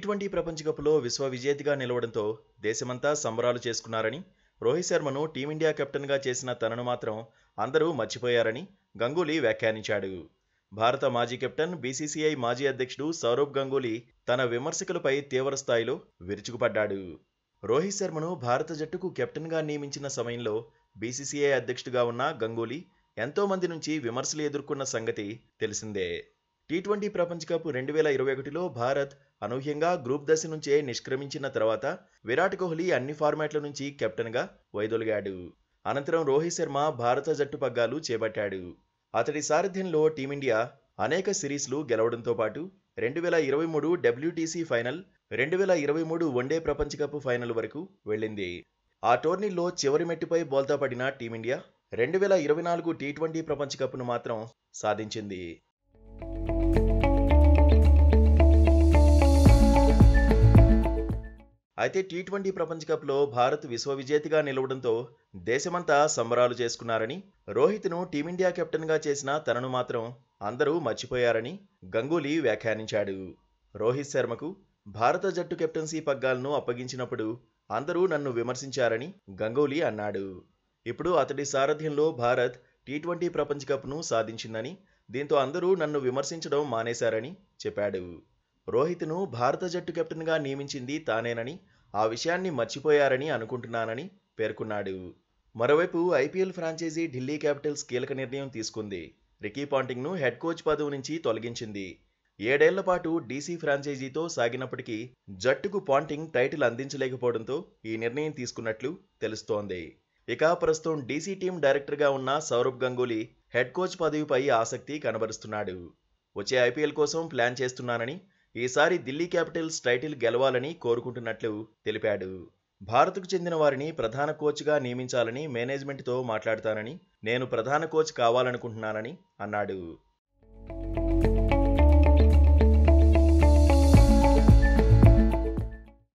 T20 ప్రపంచ కప్లో విశ్వ విజేతగా నిలవడంతో దేశమంతా సంబరాలు చేసుకున్నారని, రోహిత్ శర్మను టీమిండియా కెప్టెన్గా చేసిన తనను మాత్రం అందరూ మర్చిపోయారని గంగూలీ వ్యాఖ్యానించాడు. భారత మాజీ కెప్టెన్, బీసీసీఐ మాజీ అధ్యక్షుడు సౌరవ్ గంగూలీ తన విమర్శకులపై తీవ్ర స్థాయిలో విరుచుకుపడ్డాడు. రోహిత్ శర్మను భారత జట్టుకు కెప్టెన్గా నియమించిన సమయంలో బీసీసీఐ అధ్యక్షుడిగా ఉన్న గంగూలీ ఎంతో మంది నుంచి విమర్శలు ఎదుర్కొన్న సంగతి తెలిసిందే. టీ20 ప్రపంచ కప్ 2021లో భారత్ అనూహ్యంగా గ్రూప్ దశ నుంచే నిష్క్రమించిన తర్వాత విరాట్ కోహ్లీ అన్ని ఫార్మాట్ల నుంచి కెప్టెన్గా వైదొలిగాడు. అనంతరం రోహిత్ శర్మ భారత జట్టు పగ్గాలు చేపట్టాడు. అతడి సారథ్యంలో టీమిండియా అనేక సిరీస్లు గెలవడంతో పాటు 2023 డబ్ల్యూటీసీ ఫైనల్, 2023 వన్డే ప్రపంచ కప్ ఫైనల్ వరకు వెళ్ళింది. ఆ టోర్నీల్లో చివరి మెట్టుపై బోల్తా పడిన టీమిండియా 2024 టీ20 ప్రపంచ కప్ను మాత్రం సాధించింది. అయితే టీ20 ప్రపంచ కప్లో భారత్ విశ్వ విజేతగా నిలవడంతో దేశమంతా సంబరాలు చేసుకున్నారని, రోహిత్ను టీమిండియా కెప్టెన్గా చేసిన తనను మాత్రం అందరూ మర్చిపోయారని గంగూలీ వ్యాఖ్యానించాడు. రోహిత్ శర్మకు భారత జట్టు కెప్టెన్సీ పగ్గాలను అప్పగించినప్పుడు అందరూ నన్ను విమర్శించారని గంగూలీ అన్నాడు. ఇప్పుడు అతడి సారథ్యంలో భారత్ టీ20 ప్రపంచ కప్ను సాధించిందని, దీంతో అందరూ నన్ను విమర్శించడం మానేశారని చెప్పాడు. రోహిత్ను భారత జట్టు కెప్టెన్గా నియమించింది తానేనని, ఆ విషయాన్ని మర్చిపోయారని అనుకుంటున్నానని పేర్కొన్నాడు. మరోవైపు ఐపీఎల్ ఫ్రాంచైజీ ఢిల్లీ క్యాపిటల్స్ కీలక నిర్ణయం తీసుకుంది. రికీ పాంటింగ్ను హెడ్ కోచ్ పదవి నుంచి తొలగించింది. 7 ఏళ్ల పాటు డీసీ ఫ్రాంచైజీతో సాగినప్పటికీ జట్టుకు పాంటింగ్ టైటిల్ అందించలేకపోవడంతో ఈ నిర్ణయం తీసుకున్నట్లు తెలుస్తోంది. ఇక ప్రస్తుతం డీసీ టీం డైరెక్టర్గా ఉన్న సౌరవ్ గంగూలీ హెడ్ కోచ్ పదవిపై ఆసక్తి కనబరుస్తున్నాడు. వచ్చే ఐపీఎల్ కోసం ప్లాన్ చేస్తున్నానని, ఈసారి ఢిల్లీ క్యాపిటల్స్ టైటిల్ గెలవాలని కోరుకుంటున్నట్లు తెలిపాడు. భారత్కు చెందిన వారిని ప్రధాన కోచ్గా నియమించాలని మేనేజ్మెంట్తో మాట్లాడతానని, నేను ప్రధాన కోచ్ కావాలనుకుంటున్నానని అన్నాడు.